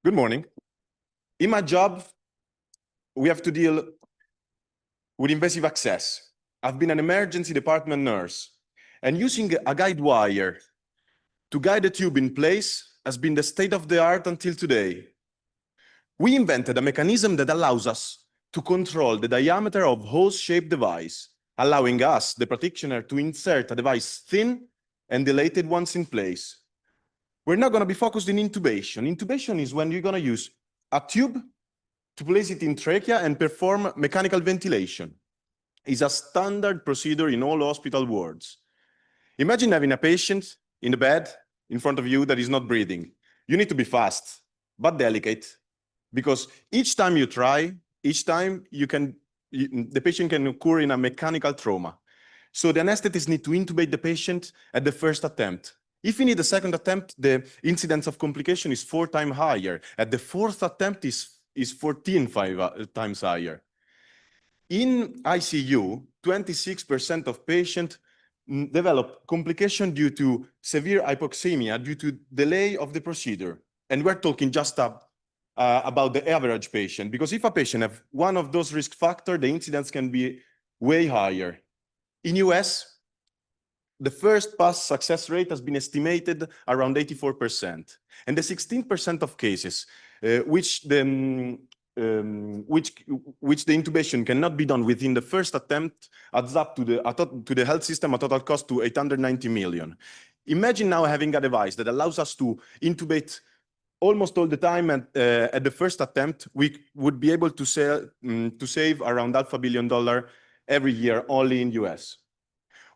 Good morning. In my job, we have to deal with invasive access. I've been an emergency department nurse, and using a guide wire to guide the tube in place has been the state of the art until today. We invented a mechanism that allows us to control the diameter of hose-shaped device, allowing us, the practitioner, to insert a device thin and dilated once in place. We're not going to be focused in intubation. Intubation is when you're going to use a tube to place it in trachea and perform mechanical ventilation. It's a standard procedure in all hospital wards. Imagine having a patient in the bed in front of you that is not breathing. You need to be fast, but delicate, because each time you try, the patient can occur in a mechanical trauma. So the anesthetist needs to intubate the patient at the first attempt. If you need a second attempt, the incidence of complication is 4 times higher. At the fourth attempt is 14 times higher. In ICU, 26% of patients develop complication due to severe hypoxemia due to delay of the procedure. And we're talking just about the average patient, because if a patient has one of those risk factors, the incidence can be way higher. In US, the first pass success rate has been estimated around 84%. And the 16% of cases which the intubation cannot be done within the first attempt adds up to the health system a total cost to 890 million. Imagine now having a device that allows us to intubate almost all the time, and at the first attempt, we would be able to save around $500 million every year only in US.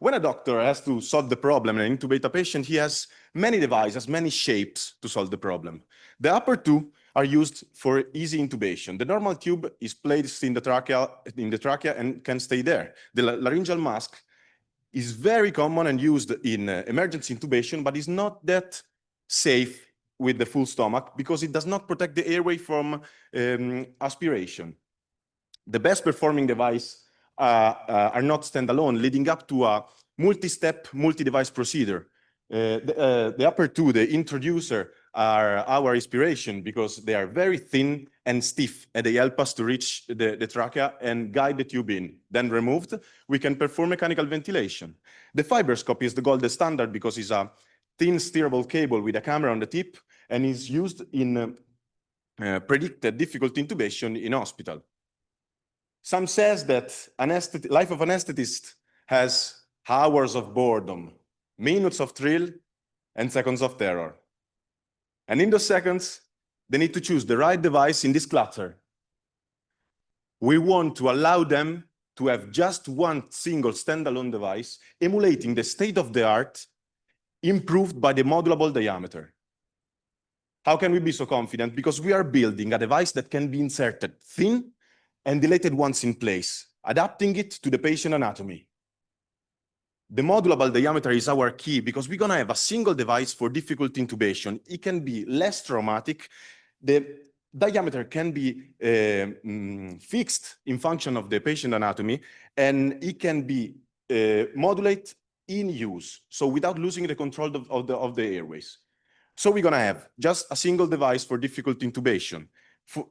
When a doctor has to solve the problem and intubate a patient, he has many devices, many shapes to solve the problem. The upper two are used for easy intubation. The normal tube is placed in the trachea and can stay there. The laryngeal mask is very common and used in emergency intubation, but is not that safe with the full stomach because it does not protect the airway from aspiration. The best performing device are not standalone, leading up to a multi-step, multi-device procedure. The upper two, the introducer, are our inspiration because they are very thin and stiff, and they help us to reach the trachea and guide the tube in. Then removed, we can perform mechanical ventilation. The fiberscope is the gold standard because it's a thin steerable cable with a camera on the tip and is used in predicted difficult intubation in hospital. Some says that life of anesthetist has hours of boredom, minutes of thrill, and seconds of terror. And in those seconds, they need to choose the right device in this clutter. We want to allow them to have just one single standalone device, emulating the state of the art, improved by the modulable diameter. How can we be so confident? Because we are building a device that can be inserted thin and dilated once in place, adapting it to the patient anatomy. The modulable diameter is our key because we're going to have a single device for difficult intubation. It can be less traumatic. The diameter can be fixed in function of the patient anatomy, and it can be modulated in use, so without losing the control of the airways. So we're going to have just a single device for difficult intubation.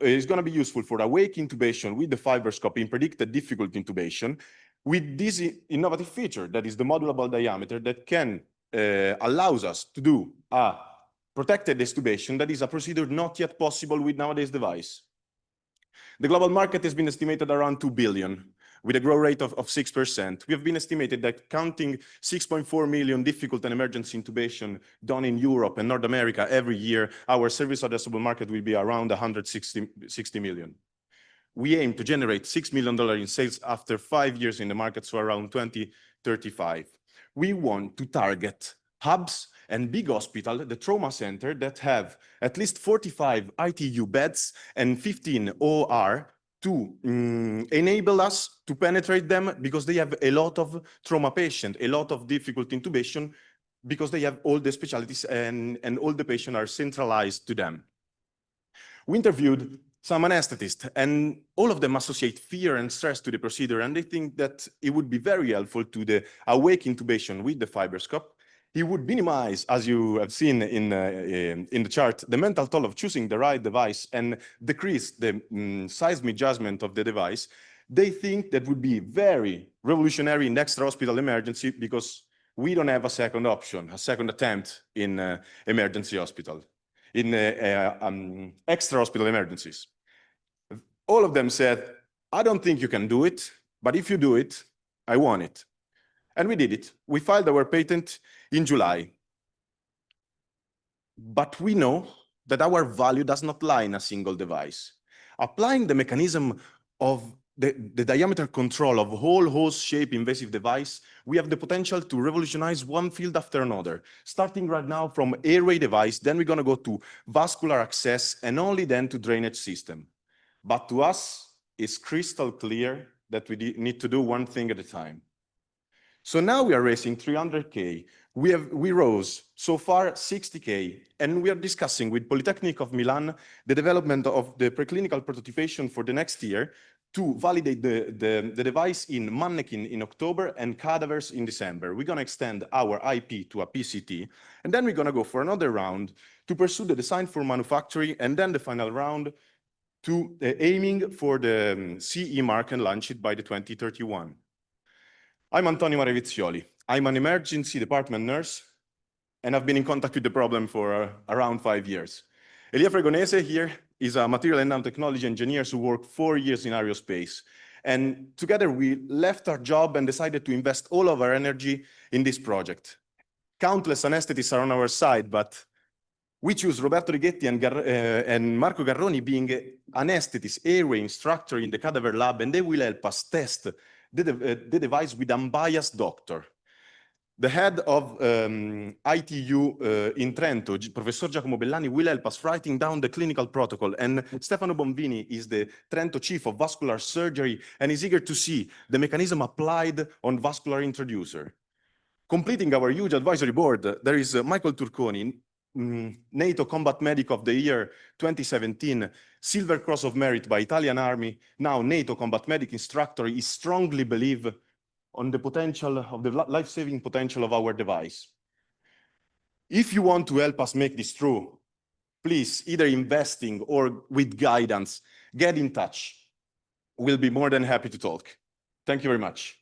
It's going to be useful for awake intubation with the fiberscope in predicted difficult intubation, with this innovative feature that is the modulable diameter that can allows us to do a protected extubation that is a procedure not yet possible with nowadays device. The global market has been estimated around 2 billion with a growth rate of 6%. We have been estimated that counting 6.4 million difficult and emergency intubation done in Europe and North America every year, our service addressable market will be around 160 million. We aim to generate $6 million in sales after 5 years in the market, so around 2035. We want to target hubs and big hospitals, the trauma center, that have at least 45 ITU beds and 15 OR to enable us to penetrate them because they have a lot of trauma patients, a lot of difficult intubation, because they have all the specialties and all the patients are centralized to them. We interviewed some anesthetists, and all of them associate fear and stress to the procedure, and they think that it would be very helpful to the awake intubation with the fiberscope He would minimize, as you have seen in the chart, the mental toll of choosing the right device and decrease the seismic judgment of the device. They think that would be very revolutionary in extra-hospital emergency because we don't have a second option, a second attempt in emergency hospital, in extra-hospital emergencies. All of them said, I don't think you can do it, but if you do it, I want it. And we did it. We filed our patent in July. But we know that our value does not lie in a single device. Applying the mechanism of the diameter control of whole hose shape invasive device, we have the potential to revolutionize one field after another, starting right now from airway device, then we're going to go to vascular access, and only then to drainage system. But to us, it's crystal clear that we need to do one thing at a time. So now we are raising 300K. We rose so far 60K, and we are discussing with Polytechnic of Milan the development of the preclinical prototypation for the next year to validate the device in mannequin in October and cadavers in December. We're going to extend our IP to a PCT, and then we're going to go for another round to pursue the design for manufacturing, and then the final round to aiming for the CE mark and launch it by the 2031. I'm Antonio Marevizioli. I'm an emergency department nurse, and I've been in contact with the problem for around 5 years. Elia Fregonese here is a material and nanotechnology engineer who worked 4 years in aerospace. And together we left our job and decided to invest all of our energy in this project. Countless anesthetists are on our side, but we choose Roberto Righetti and Marco Garroni being anesthetists, airway instructor in the cadaver lab, and they will help us test the device with unbiased doctor. The head of ITU in Trento, Professor Giacomo Bellani, will help us writing down the clinical protocol, and Stefano Bonvini is the Trento chief of vascular surgery and is eager to see the mechanism applied on vascular introducer. Completing our huge advisory board, there is Michael Turconi, NATO Combat Medic of the Year 2017, Silver Cross of Merit by Italian Army, now NATO Combat Medic instructor. He strongly believes on the potential of the life-saving potential of our device. If you want to help us make this true, please, either investing or with guidance, get in touch. We'll be more than happy to talk. Thank you very much.